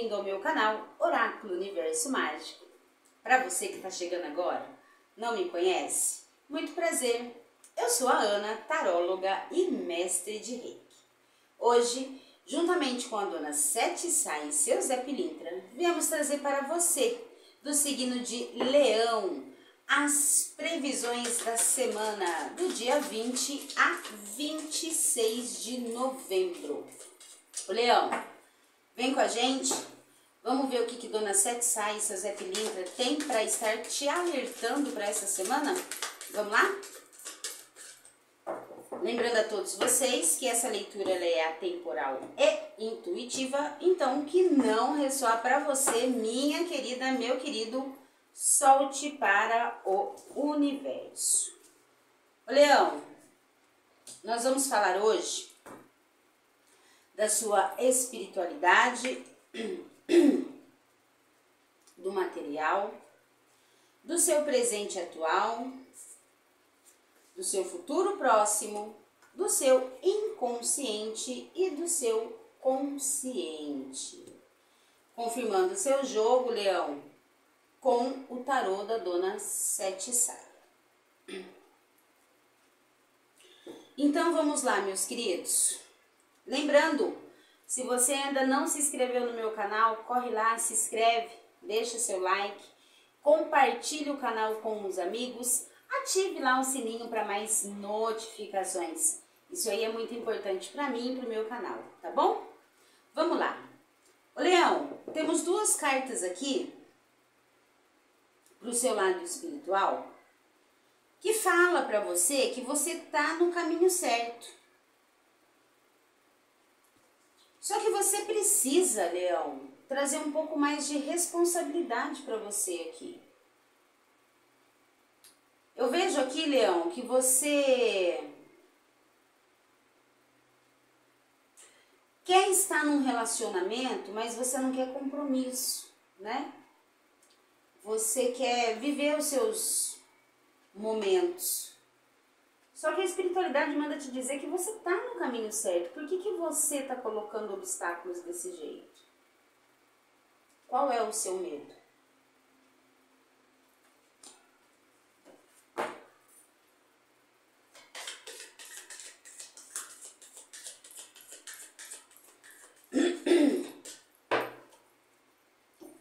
bem-vindo ao meu canal Oráculo Universo Mágico. Para você que está chegando agora, não me conhece? Muito prazer, eu sou a Ana, taróloga e mestre de Reiki. Hoje, juntamente com a dona Sete Sai e seu Zé Pilintra, viemos trazer para você, do signo de Leão, as previsões da semana do dia 20 a 26 de novembro. O Leão, vem com a gente, vamos ver o que Dona Sete Sai e seu Zé Pilintra tem para estar te alertando para essa semana? Vamos lá? Lembrando a todos vocês que essa leitura ela é atemporal e intuitiva, então o que não ressoar para você, minha querida, meu querido, solte para o universo. Ô Leão, nós vamos falar hoje da sua espiritualidade, do material, do seu presente atual, do seu futuro próximo, do seu inconsciente e do seu consciente. Confirmando o seu jogo, Leão, com o tarô da Dona Sete Sai. Então vamos lá, meus queridos. Lembrando, se você ainda não se inscreveu no meu canal, corre lá, se inscreve, deixa seu like, compartilhe o canal com os amigos, ative lá o sininho para mais notificações. Isso aí é muito importante para mim e para o meu canal, tá bom? Vamos lá. Ô Leão, temos duas cartas aqui para o seu lado espiritual que fala para você que você tá no caminho certo. Só que você precisa, Leão, trazer um pouco mais de responsabilidade para você aqui. Eu vejo aqui, Leão, que você quer estar num relacionamento, mas você não quer compromisso, né? Você quer viver os seus momentos. Só que a espiritualidade manda te dizer que você está no caminho certo. Por que você está colocando obstáculos desse jeito? Qual é o seu medo?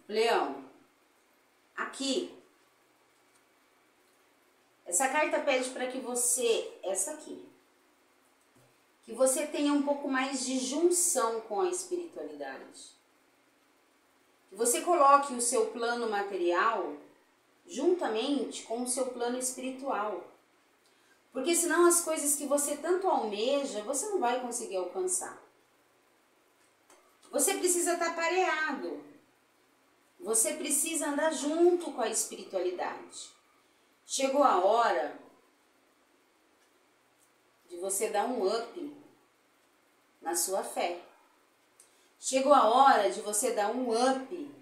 Leão, aqui, essa carta pede para que você, essa aqui, que você tenha um pouco mais de junção com a espiritualidade. Que você coloque o seu plano material juntamente com o seu plano espiritual. Porque senão as coisas que você tanto almeja, você não vai conseguir alcançar. Você precisa estar pareado. Você precisa andar junto com a espiritualidade. Chegou a hora de você dar um up na sua fé. Chegou a hora de você dar um up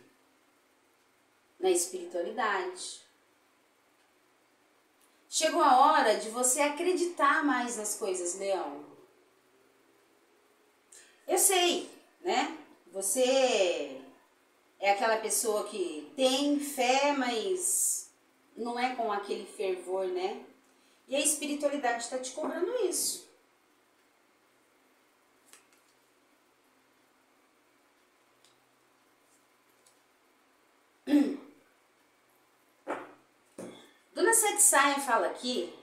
na espiritualidade. Chegou a hora de você acreditar mais nas coisas, Leão. Eu sei, né? Você é aquela pessoa que tem fé, mas não é com aquele fervor, né? E a espiritualidade está te cobrando isso. Dona Sete Sai fala aqui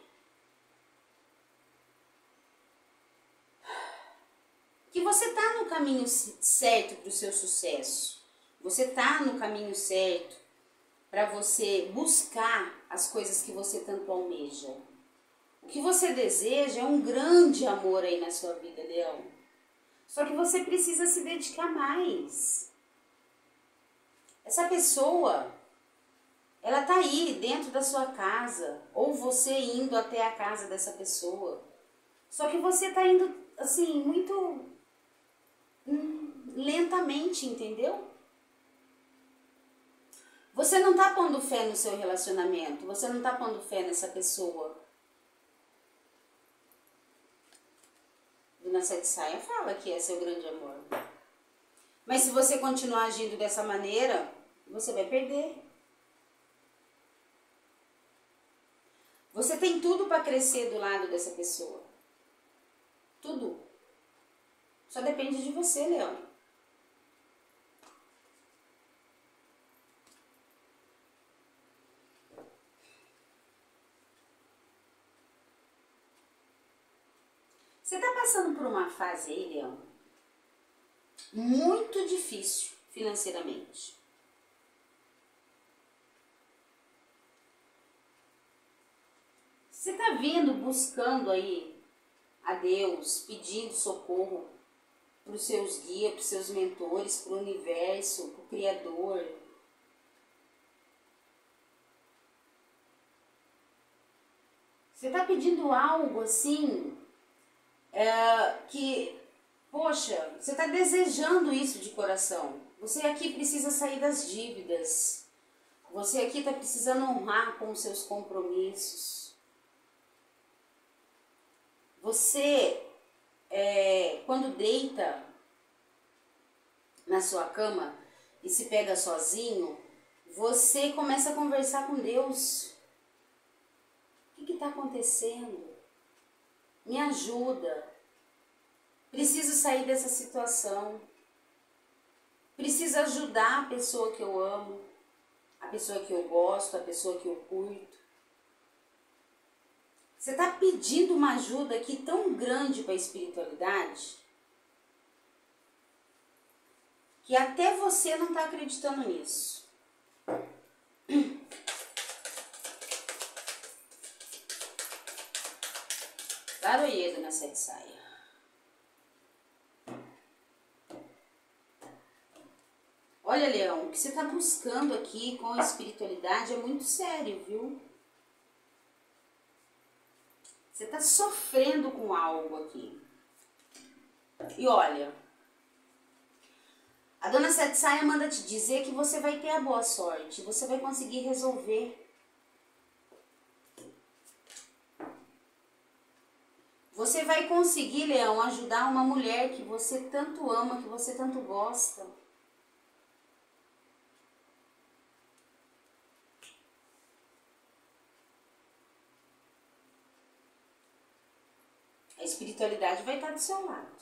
que você está no caminho certo para o seu sucesso. Você está no caminho certo para você buscar as coisas que você tanto almeja. O que você deseja é um grande amor aí na sua vida, Leão. Só que você precisa se dedicar mais. Essa pessoa, ela tá aí dentro da sua casa, ou você indo até a casa dessa pessoa. Só que você tá indo, assim, muito lentamente, entendeu? Você não tá pondo fé no seu relacionamento, você não tá pondo fé nessa pessoa. Dona Sete Saia fala que é seu grande amor. Mas se você continuar agindo dessa maneira, você vai perder. Você tem tudo para crescer do lado dessa pessoa. Tudo. Só depende de você, Leão. Você está passando por uma fase aí, Leão, muito difícil financeiramente. Você está vindo buscando aí a Deus, pedindo socorro para os seus guias, para os seus mentores, para o universo, para o Criador. Você está pedindo algo assim, que, poxa, você está desejando isso de coração. Você aqui precisa sair das dívidas. Você aqui está precisando honrar com os seus compromissos. Você, quando deita na sua cama e se pega sozinho, você começa a conversar com Deus. O que está acontecendo? Me ajuda. Preciso sair dessa situação. Preciso ajudar a pessoa que eu amo, a pessoa que eu gosto, a pessoa que eu curto. Você está pedindo uma ajuda aqui tão grande para a espiritualidade que até você não está acreditando nisso. Laroiedo na sete saia. Olha, Leão, o que você está buscando aqui com a espiritualidade é muito sério, viu? Você está sofrendo com algo aqui. E olha, a dona Sete Saia manda te dizer que você vai ter a boa sorte, você vai conseguir resolver. Você vai conseguir, Leão, ajudar uma mulher que você tanto ama, que você tanto gosta. A espiritualidade vai estar do seu lado.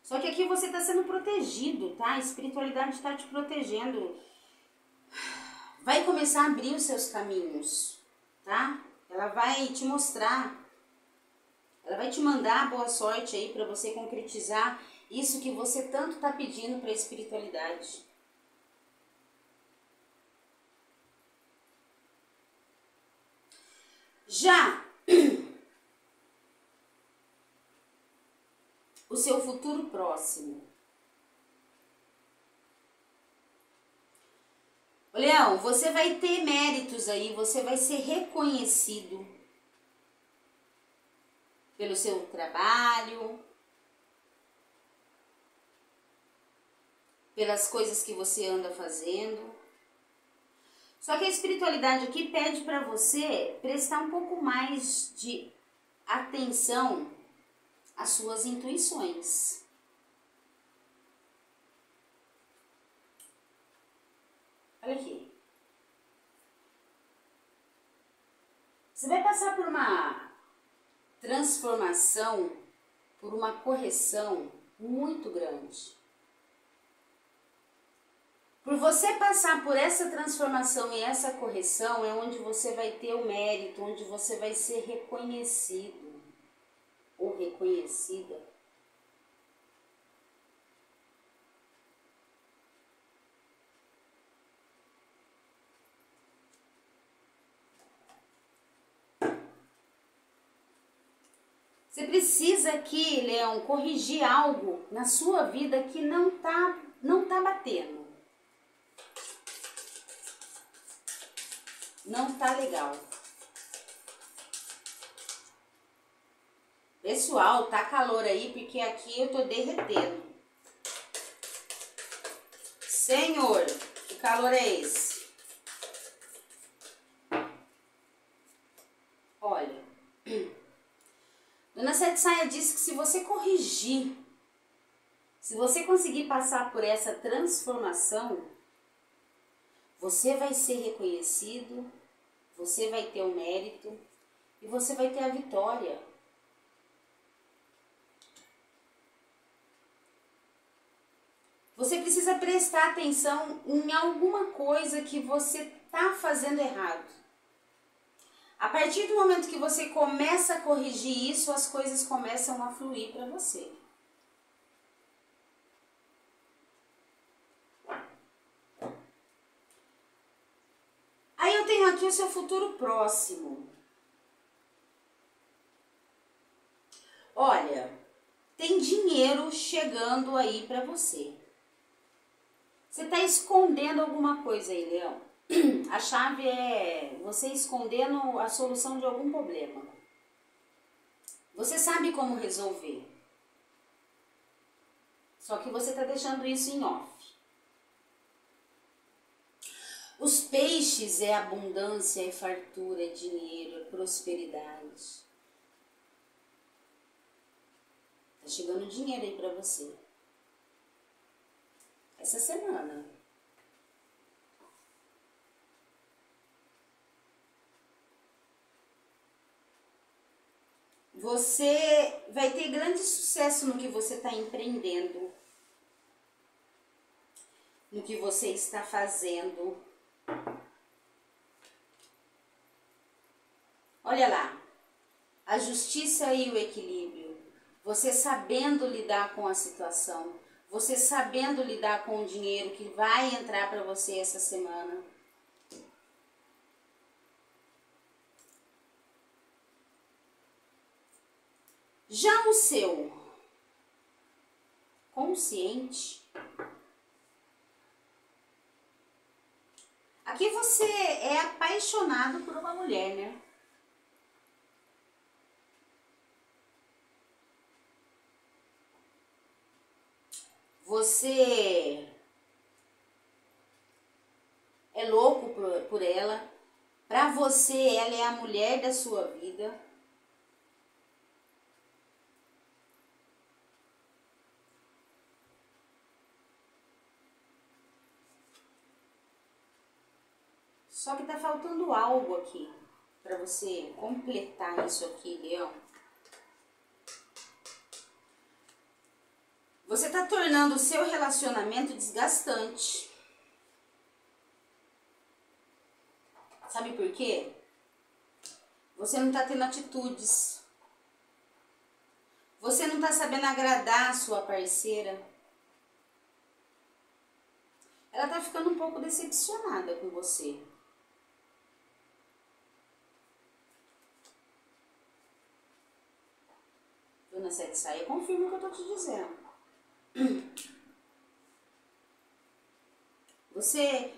Só que aqui você está sendo protegido, tá? A espiritualidade está te protegendo. Vai começar a abrir os seus caminhos, tá? Ela vai te mostrar. Ela vai te mandar a boa sorte aí para você concretizar isso que você tanto está pedindo para a espiritualidade. Já o seu futuro próximo. Leão, você vai ter méritos aí, você vai ser reconhecido pelo seu trabalho, pelas coisas que você anda fazendo. Só que a espiritualidade aqui pede para você prestar um pouco mais de atenção às suas intuições. Olha aqui. Você vai passar por uma transformação, por uma correção muito grande. Por você passar por essa transformação e essa correção é onde você vai ter o mérito, onde você vai ser reconhecido ou reconhecida. Você precisa aqui, Leão, corrigir algo na sua vida que não tá batendo. Não tá legal. Pessoal, tá calor aí porque aqui eu tô derretendo. Senhor, que calor é esse? Olha, Sete Saia diz que se você corrigir, se você conseguir passar por essa transformação, você vai ser reconhecido, você vai ter o mérito e você vai ter a vitória. Você precisa prestar atenção em alguma coisa que você está fazendo errado. A partir do momento que você começa a corrigir isso, as coisas começam a fluir para você. Aí eu tenho aqui o seu futuro próximo. Olha, tem dinheiro chegando aí para você. Você está escondendo alguma coisa aí, Leão. A chave é você escondendo a solução de algum problema. Você sabe como resolver. Só que você está deixando isso em off. Os peixes é abundância, é fartura, é dinheiro, é prosperidade. Tá chegando dinheiro aí pra você. Essa semana. Você vai ter grande sucesso no que você está empreendendo, no que você está fazendo. Olha lá, a justiça e o equilíbrio, você sabendo lidar com a situação, você sabendo lidar com o dinheiro que vai entrar para você essa semana. Já o seu consciente, aqui você é apaixonado por uma mulher, né? Você é louco por ela. Para você, ela é a mulher da sua vida. Só que tá faltando algo aqui para você completar isso aqui, Leão. Você tá tornando o seu relacionamento desgastante. Sabe por quê? Você não tá tendo atitudes. Você não tá sabendo agradar a sua parceira. Ela tá ficando um pouco decepcionada com você. Dona Sete Saia, confirma o que eu tô te dizendo. Você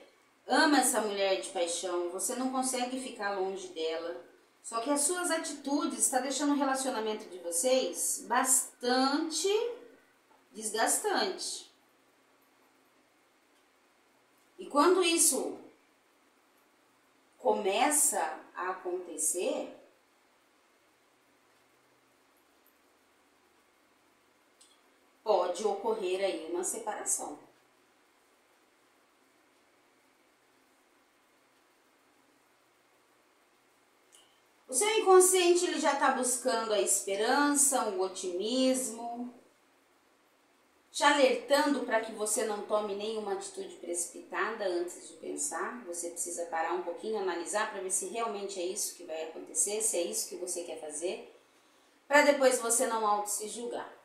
ama essa mulher de paixão, você não consegue ficar longe dela. Só que as suas atitudes estão deixando o relacionamento de vocês bastante desgastante. E quando isso começa a acontecer, pode ocorrer aí uma separação. O seu inconsciente ele já está buscando a esperança, o otimismo, te alertando para que você não tome nenhuma atitude precipitada antes de pensar. Você precisa parar um pouquinho, analisar para ver se realmente é isso que vai acontecer, se é isso que você quer fazer, para depois você não auto se julgar.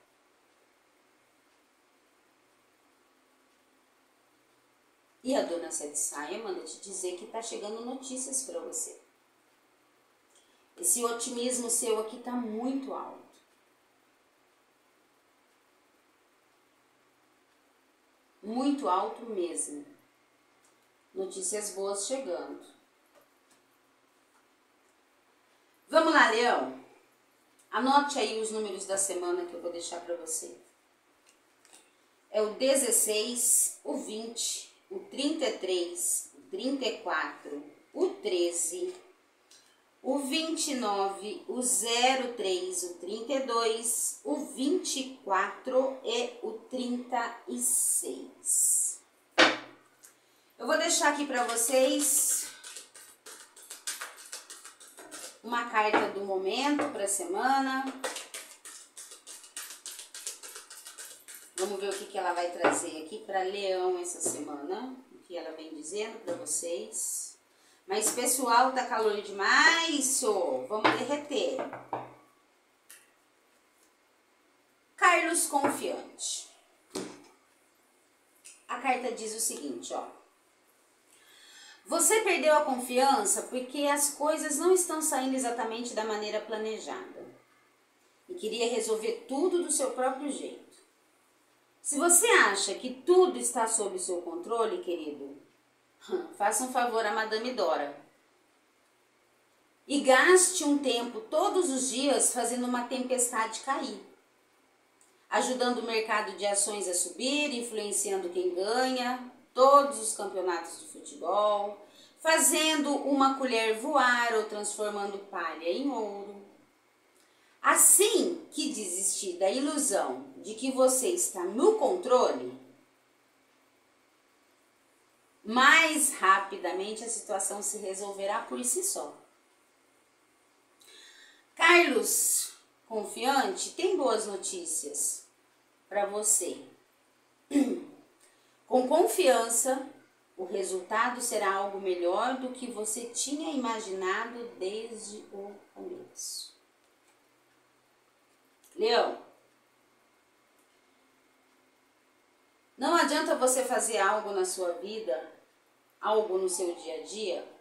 E a Dona Sete Saia manda te dizer que está chegando notícias para você. Esse otimismo seu aqui está muito alto. Muito alto mesmo. Notícias boas chegando. Vamos lá, Leão. Anote aí os números da semana que eu vou deixar para você. É o 16, o 20, o 33, o 34, o 13, o 29, o 03, o 32, o 24 e o 36. Eu vou deixar aqui para vocês uma carta do momento para a semana. Vamos ver o que ela vai trazer aqui para Leão essa semana. O que ela vem dizendo para vocês. Mas, pessoal, tá calor demais, vamos derreter. Carlos Confiante. A carta diz o seguinte, ó. Você perdeu a confiança porque as coisas não estão saindo exatamente da maneira planejada. E queria resolver tudo do seu próprio jeito. Se você acha que tudo está sob seu controle, querido, faça um favor a Madame Dora. E gaste um tempo todos os dias fazendo uma tempestade cair. Ajudando o mercado de ações a subir, influenciando quem ganha, todos os campeonatos de futebol, fazendo uma colher voar ou transformando palha em ouro. Assim que desistir da ilusão de que você está no controle, mais rapidamente a situação se resolverá por si só. Carlos Confiante tem boas notícias para você. Com confiança, o resultado será algo melhor do que você tinha imaginado desde o começo. Leão, não adianta você fazer algo na sua vida, algo no seu dia a dia.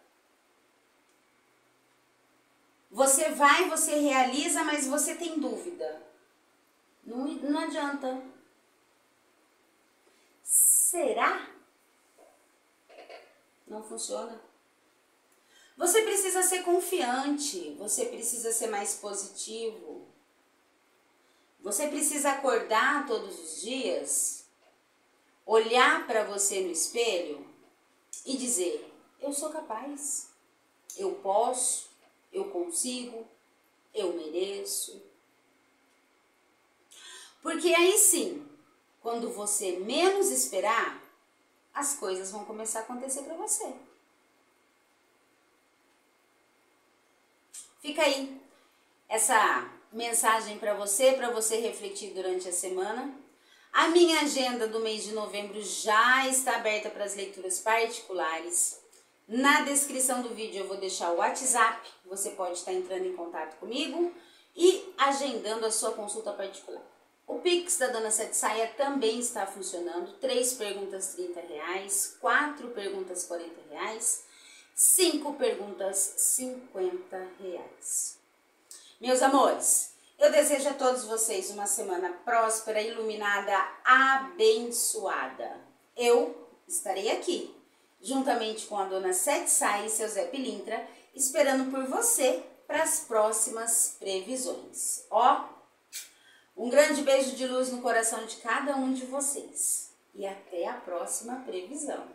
Você vai, você realiza, mas você tem dúvida. Não adianta. Será? Não funciona. Você precisa ser confiante, você precisa ser mais positivo. Você precisa acordar todos os dias, olhar para você no espelho e dizer: eu sou capaz, eu posso, eu consigo, eu mereço. Porque aí sim, quando você menos esperar, as coisas vão começar a acontecer para você. Fica aí essa mensagem para você refletir durante a semana. A minha agenda do mês de novembro já está aberta para as leituras particulares. Na descrição do vídeo eu vou deixar o WhatsApp, você pode estar entrando em contato comigo e agendando a sua consulta particular. O Pix da Dona Sete Saia também está funcionando, 3 perguntas R$30, 4 perguntas R$40, 5 perguntas R$50. Meus amores, eu desejo a todos vocês uma semana próspera, iluminada, abençoada. Eu estarei aqui, juntamente com a Dona Sete Saia e seu Zé Pilintra, esperando por você para as próximas previsões. Ó, um grande beijo de luz no coração de cada um de vocês. E até a próxima previsão.